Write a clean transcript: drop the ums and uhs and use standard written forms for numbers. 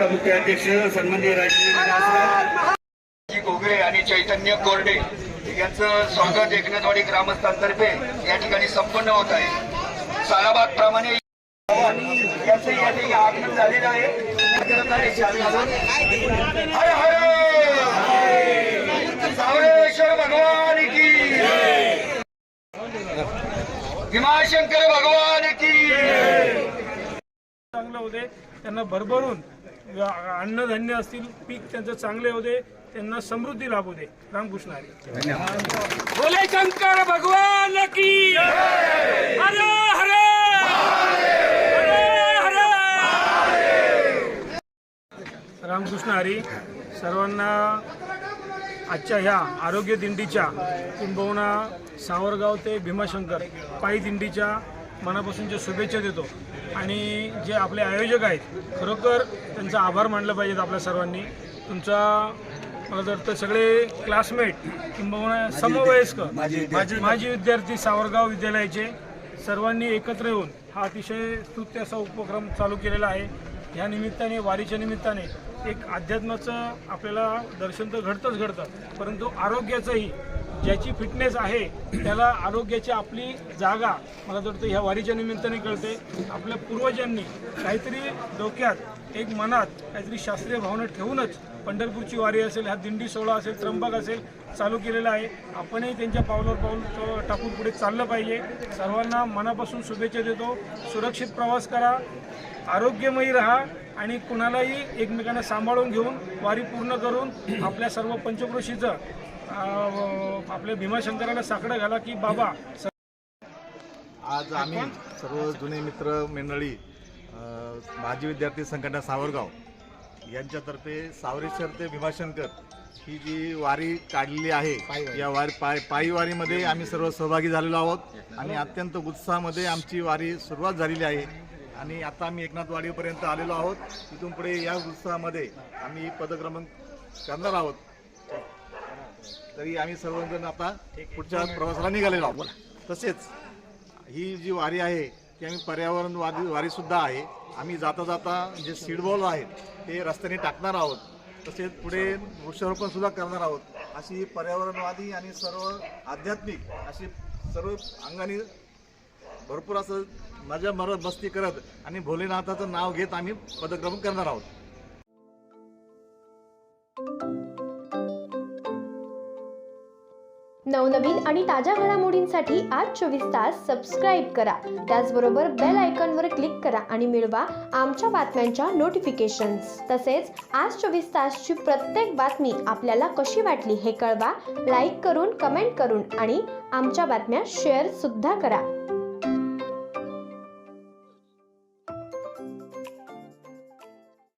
मुख्य अध्यक्ष सन्माननीय राजकीय घोगरे आणि चैतन्य कोरडे यांचं स्वागत एकनाथवाडी ग्रामस्थांतर्फे या ठिकाणी संपन्न होत आहे। सालाबाद प्रमाणे यांचं या ठिकाणी आगमन झालेलं आहे। हर हर सावरेश्वर भगवान की, भीमाशंकर भगवान की। चांगलं होते, त्यांना भरभरून अन्नधान्य असतील, पीक त्यांचं चांगले होते, त्यांना समृद्धी लाभू दे। रामकृष्ण हरी। बोले शंकर भगवान की, हर हर रामकृष्ण हरी। सर्वांना आजच्या ह्या आरोग्य दिंडीच्या किंबहुना सावरगाव ते भीमाशंकर पायी दिंडीच्या मनापासूनच्या शुभेच्छा देतो। आणि जे आपले आयोजक आहेत, खरोखर त्यांचा आभार मानला पाहिजेत आपल्या सर्वांनी। तुमचा मला वाटतं सगळे क्लासमेट किंबहुना समवयस्क माजी विद्यार्थी सावरगाव विद्यालयाचे सर्वांनी एकत्र येऊन हा अतिशय स्तुत्य असा उपक्रम चालू केलेला आहे। ह्या निमित्ताने, वारीच्या निमित्ताने एक अध्यात्माचं आपल्याला दर्शन तर घडतं, परंतु आरोग्याचंही, ज्याची फिटनेस आहे त्याला आरोग्याची आपली जागा मला वाटतं ह्या वारीच्या निमित्ताने कळते। आपल्या पूर्वजांनी काहीतरी डोक्यात, एक मनात काहीतरी शास्त्रीय भावना ठेवूनच पंढरपूरची वारी असेल, हा दिंडी सोहळा असेल, त्र्यंबक असेल, चालू केलेला आहे। आपणही त्यांच्या पावलावर पाऊल टाकून पुढे चाललं पाहिजे। सर्वांना मनापासून शुभेच्छा देतो। सुरक्षित प्रवास करा, आरोग्यमयी राहा आणि कुणालाही एकमेकांना सांभाळून घेऊन वारी पूर्ण करून आपल्या सर्व पंचक्रोशीचं आपल्या भीमाशंकराला साकडं घाला की बाबा। आज आम्ही सर्व जुने मित्र मंडळी, माजी विद्यार्थी संघटना सावरगाव यांच्यातर्फे सावरेश्वर ते भीमाशंकर ही जी वारी काढलेली आहे, या पायी वारीमध्ये आम्ही सर्व सहभागी झालेलो आहोत आणि अत्यंत उत्साहामध्ये आमची वारी सुरुवात झालेली आहे। आणि आता आम्ही एकनाथवाडीपर्यंत आलेलो आहोत। तिथून पुढे या उत्साहामध्ये आम्ही पदक्रमण करणार आहोत। तरी आम्ही सर्वजण आता पुढच्या प्रवासाला निघालेलो आहोत। तसेच ही जी वारी आहे की आम्ही पर्यावरणवादी वारीसुद्धा आहे. आम्ही जाता जाता जे सीडबॉल आहेत ते रस्त्याने टाकणार आहोत, तसेच पुढे वृक्षारोपण सुद्धा करणार आहोत. अशी पर्यावरणवादी आणि सर्व आध्यात्मिक अशी सर्व अंगाने भरपूर असं मजा मरत मस्ती करत आणि भोलेनाथाचं नाव घेत आम्ही पदक्रमण करणार आहोत. नवनवीन आणि ताज्या घडामोडींसाठी आज 24 तास सबस्क्राईब करा. त्याचबरोबर बेल आयकॉनवर क्लिक करा आणि मिळवा आमच्या बातम्यांच्या नोटिफिकेशन्स. तसेच आज 24 तासची प्रत्येक बातमी आपल्याला कशी वाटली हे कळवा. लाईक करून, कमेंट करून आणि आमच्या बातम्या शेअर सुद्धा करा.